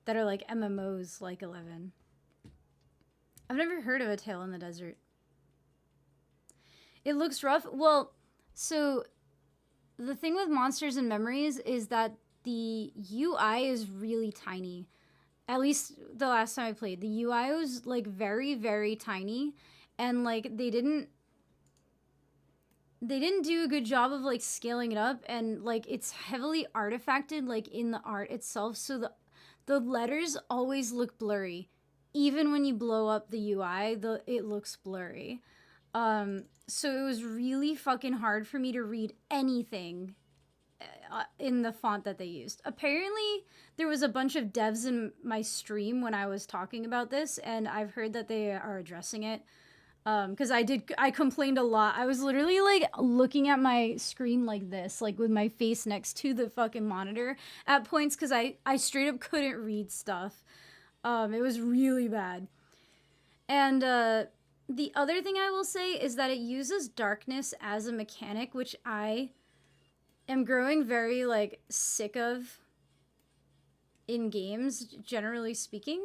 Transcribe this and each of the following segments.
that are like MMOs like 11. I've never heard of A Tale in the Desert. It looks rough. Well, so the thing with Monsters and Memories is that the UI is really tiny. At least the last time I played, the UI was like very, very tiny, and like they didn't do a good job of like scaling it up, and like it's heavily artifacted like in the art itself, so the letters always look blurry. Even when you blow up the UI, it looks blurry. So it was really fucking hard for me to read anything in the font that they used. Apparently, there was a bunch of devs in my stream when I was talking about this, and I've heard that they are addressing it. Because I complained a lot. I was literally like looking at my screen like this, like with my face next to the fucking monitor at points, because I straight up couldn't read stuff. It was really bad. And the other thing I will say is that it uses darkness as a mechanic, which I am growing very like sick of in games, generally speaking.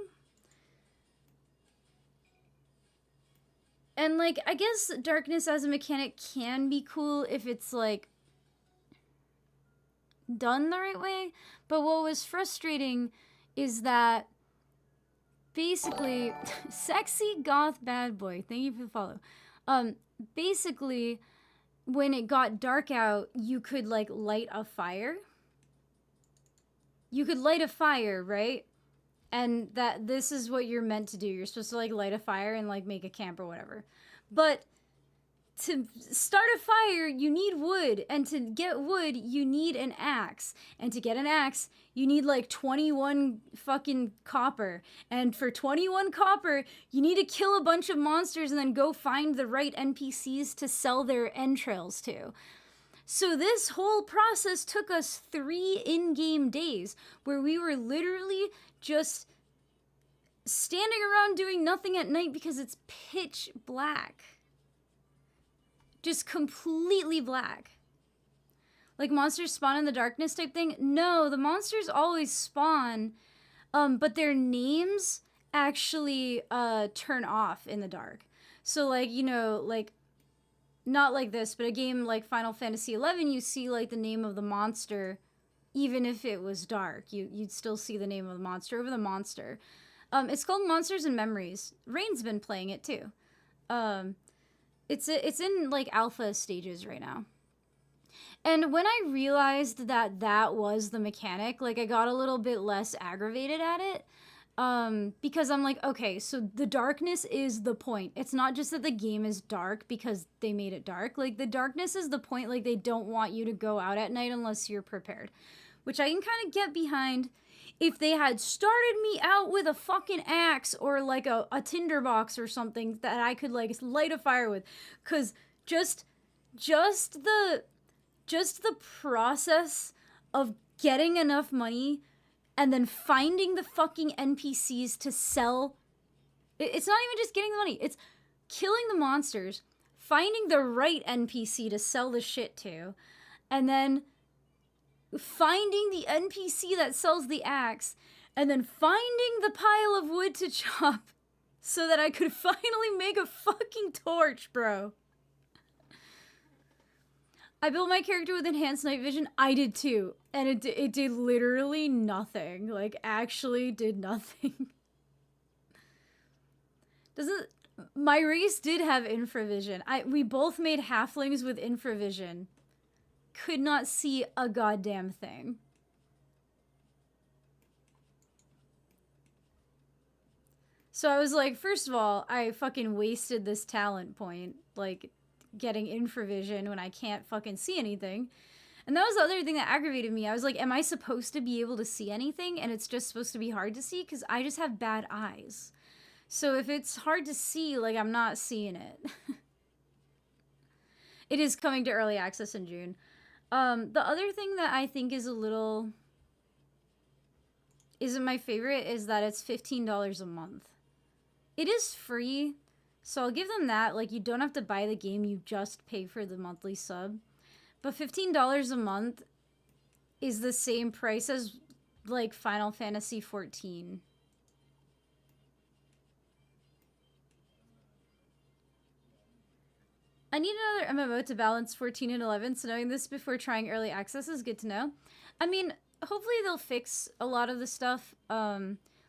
And like, I guess darkness as a mechanic can be cool if it's like done the right way. But what was frustrating is that basically, sexy goth bad boy, thank you for the follow. Basically, when it got dark out, you could like light a fire. You could light a fire, right? And that this is what you're meant to do. You're supposed to like light a fire and like make a camp or whatever. But to start a fire, you need wood, and to get wood, you need an axe, and to get an axe, you need like 21 fucking copper, and for 21 copper, you need to kill a bunch of monsters and then go find the right NPCs to sell their entrails to. So this whole process took us 3 in-game days where we were literally just standing around doing nothing at night because it's pitch black. Just completely black. Like monsters spawn in the darkness type thing? No, the monsters always spawn, but their names actually turn off in the dark. So like, you know, like, not like this, but a game like Final Fantasy XI, you see like the name of the monster, even if it was dark, you'd still see the name of the monster over the monster. It's called Monsters and Memories. Rain's been playing it too. It's in like alpha stages right now. And when I realized that that was the mechanic, like I got a little bit less aggravated at it. Because I'm like, okay, so the darkness is the point. It's not just that the game is dark because they made it dark. Like the darkness is the point. Like they don't want you to go out at night unless you're prepared, which I can kind of get behind. If they had started me out with a fucking axe or like a tinderbox or something that I could like light a fire with, cause just the process of getting enough money and then finding the fucking NPCs to sell. It's not even just getting the money. It's killing the monsters, finding the right NPC to sell the shit to, and then finding the NPC that sells the axe, and then finding the pile of wood to chop so that I could finally make a fucking torch, bro. I built my character with enhanced night vision. I did too. And it did literally nothing. Like, actually did nothing. My race did have infravision. We both made halflings with infravision. Could not see a goddamn thing. So I was like, first of all, I fucking wasted this talent point. Like, getting infravision when I can't fucking see anything. And that was the other thing that aggravated me. I was like, am I supposed to be able to see anything? And it's just supposed to be hard to see? Because I just have bad eyes. So if it's hard to see, like, I'm not seeing it. It is coming to early access in June. The other thing that I think is isn't my favorite is that it's $15 a month. It is free. So I'll give them that. Like, you don't have to buy the game. You just pay for the monthly sub. But $15 a month is the same price as like Final Fantasy 14. I need another MMO to balance 14 and 11, so knowing this before trying early access is good to know. I mean, hopefully they'll fix a lot of the stuff,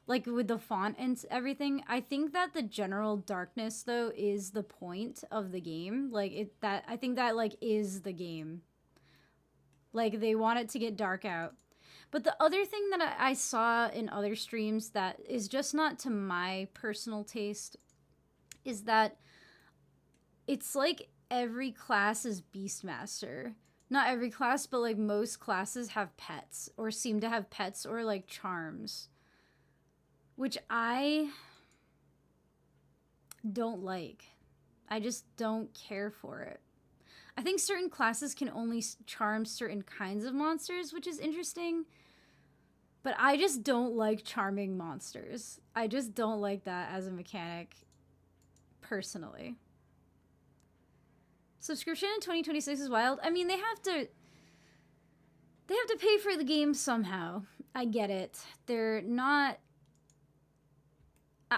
like with the font and everything. I think that the general darkness, though, is the point of the game. Like, I think that, like, is the game. Like, they want it to get dark out. But the other thing that I saw in other streams that is just not to my personal taste is that it's like every class is Beastmaster. Not every class, but like most classes have pets or seem to have pets or like charms. Which I don't like. I just don't care for it. I think certain classes can only charm certain kinds of monsters, which is interesting. But I just don't like charming monsters. I just don't like that as a mechanic, personally. Subscription in 2026 is wild. I mean, they have to pay for the game somehow. I get it. They're not...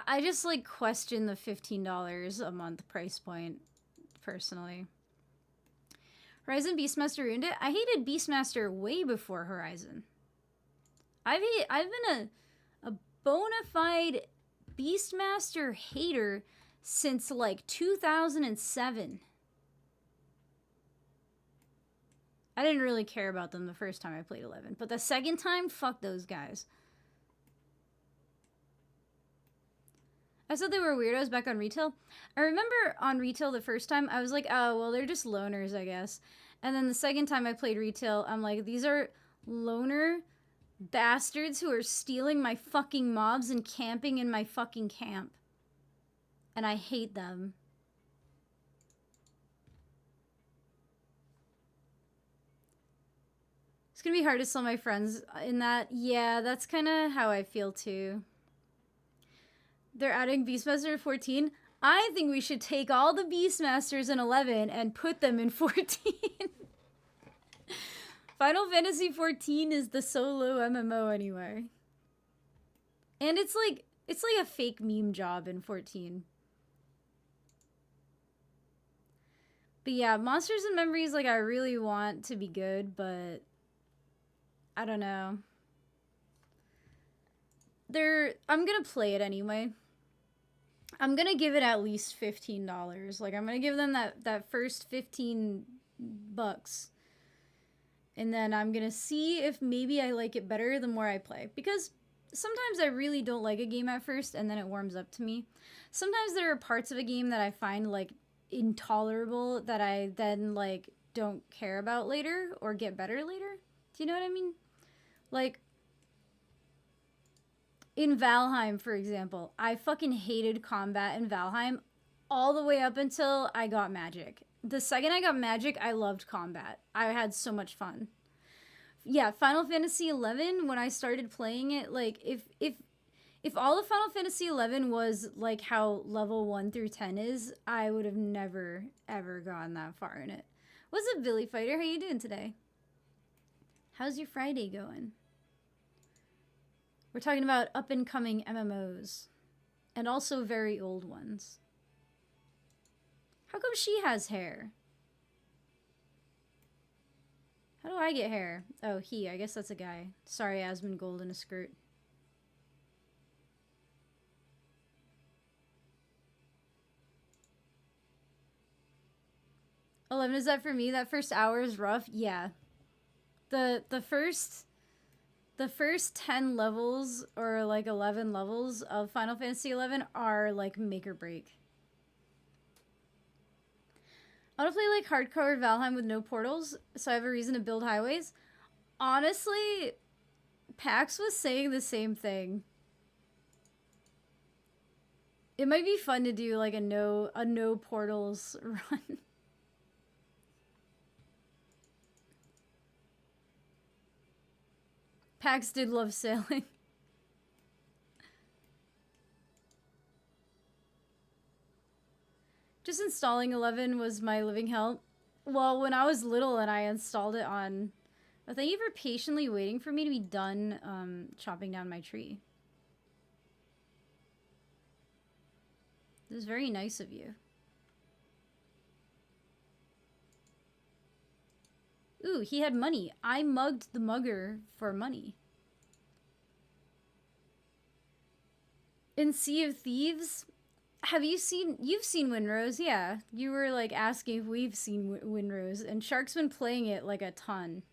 I just, like, question the $15 a month price point, personally. Horizon Beastmaster ruined it. I hated Beastmaster way before Horizon. I've been a bona fide Beastmaster hater since, like, 2007. I didn't really care about them the first time I played 11, but the second time, fuck those guys. I said they were weirdos back on retail. I remember on retail the first time, I was like, oh, well, they're just loners, I guess. And then the second time I played retail, I'm like, these are loner bastards who are stealing my fucking mobs and camping in my fucking camp. And I hate them. It's gonna be hard to sell my friends in that. Yeah, that's kind of how I feel too. They're adding Beastmaster 14. I think we should take all the Beastmasters in 11 and put them in 14. Final Fantasy 14 is the solo MMO anyway. And it's like a fake meme job in 14. But yeah, Monsters and Memories, like, I really want to be good, but I don't know. I'm gonna play it anyway. I'm gonna give it at least $15. Like, I'm gonna give them that first 15 bucks. And then I'm gonna see if maybe I like it better the more I play. Because sometimes I really don't like a game at first and then it warms up to me. Sometimes there are parts of a game that I find, like, intolerable that I then, like, don't care about later or get better later. Do you know what I mean? Like, in Valheim, for example, I fucking hated combat in Valheim all the way up until I got magic. The second I got magic, I loved combat. I had so much fun. Yeah, Final Fantasy 11, when I started playing it, like, if all of Final Fantasy 11 was like how level 1 through 10 is, I would have never, ever gone that far in it. What's up, Billy Fighter? How you doing today? How's your Friday going? We're talking about up-and-coming MMOs. And also very old ones. How come she has hair? How do I get hair? Oh, he. I guess that's a guy. Sorry, Asmongold in a skirt. $11, is that for me? That first hour is rough? Yeah. The first 10 levels or like 11 levels of Final Fantasy 11 are like make or break. I want to play like hardcore Valheim with no portals, so I have a reason to build highways. Honestly, Pax was saying the same thing. It might be fun to do like a no portals run. Pax did love sailing. Just installing 11 was my living hell. Well, when I was little and I installed it on Oh, thank you for patiently waiting for me to be done chopping down my tree. This is very nice of you. Ooh, he had money. I mugged the mugger for money. In Sea of Thieves, you've seen Windrose? Yeah. You were like asking if we've seen Windrose, and Shark's been playing it like a ton.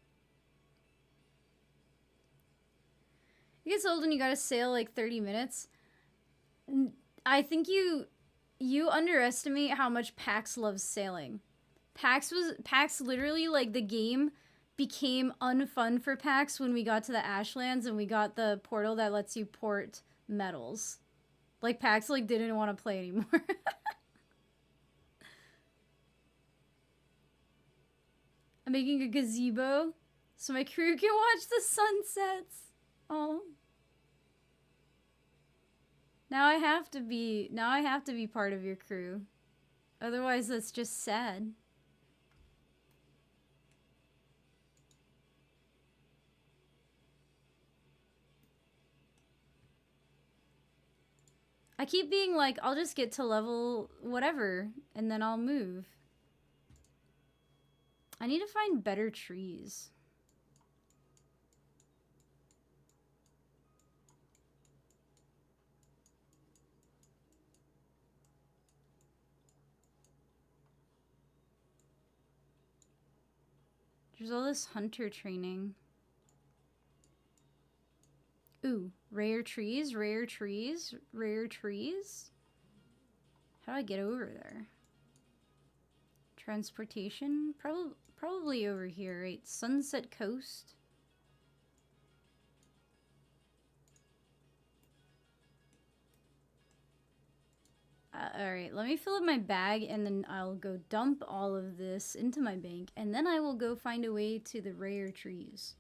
It gets old when you gotta sail like 30 minutes. I think you underestimate how much Pax loves sailing. Pax literally like the game became unfun for Pax when we got to the Ashlands and we got the portal that lets you port metals. Like Pax like didn't want to play anymore. I'm making a gazebo so my crew can watch the sunsets. Oh. Now I have to be part of your crew. Otherwise that's just sad. I keep being like, I'll just get to level whatever, and then I'll move. I need to find better trees. There's all this hunter training. Ooh, rare trees, rare trees, rare trees? How do I get over there? Transportation? Probably over here, right? Sunset Coast? Alright, let me fill up my bag and then I'll go dump all of this into my bank and then I will go find a way to the rare trees.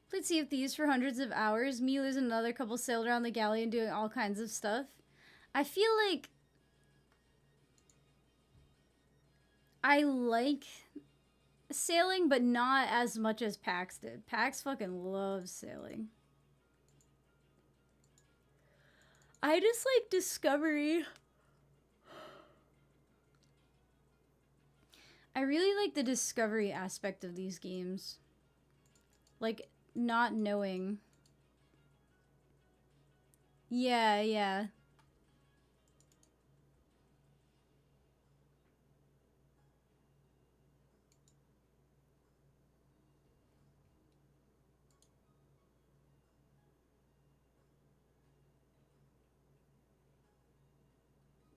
Played Sea of Thieves for hundreds of hours. Me losing another couple sailed around the galleon doing all kinds of stuff. I feel like I like sailing, but not as much as Pax did. Pax fucking loves sailing. I just like discovery. I really like the discovery aspect of these games. Like, not knowing. Yeah, yeah.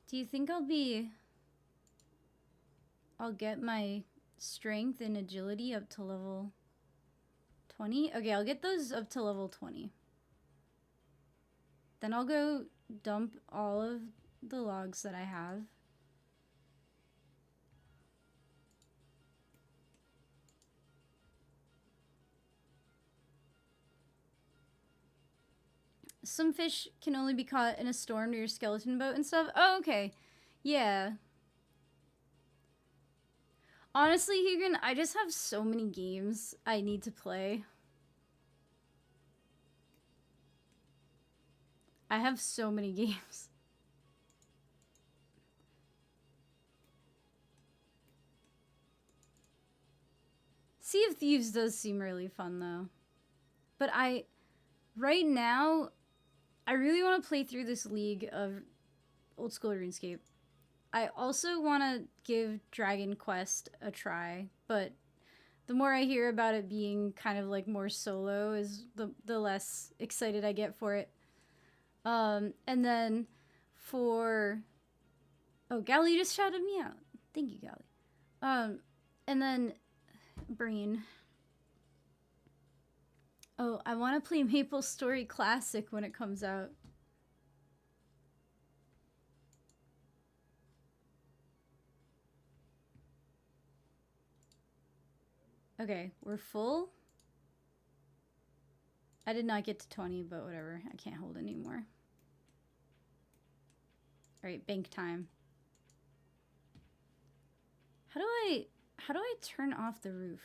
Do you think I'll get my strength and agility up to level 20? Okay, I'll get those up to level 20. Then I'll go dump all of the logs that I have. Some fish can only be caught in a storm near your skeleton boat and stuff. Oh, okay. Yeah. Honestly, Hugan, I just have so many games I need to play. I have so many games. Sea of Thieves does seem really fun, though. But right now, I really want to play through this League of Old School RuneScape. I also want to give Dragon Quest a try, but the more I hear about it being kind of like more solo is the less excited I get for it. And then for... Oh, Gally just shouted me out. Thank you, Gally. And then Brain. Oh, I want to play Maple Story Classic when it comes out. Okay, we're full. I did not get to 20, but whatever. I can't hold anymore. Alright, bank time. How do I... How do I turn off the roof?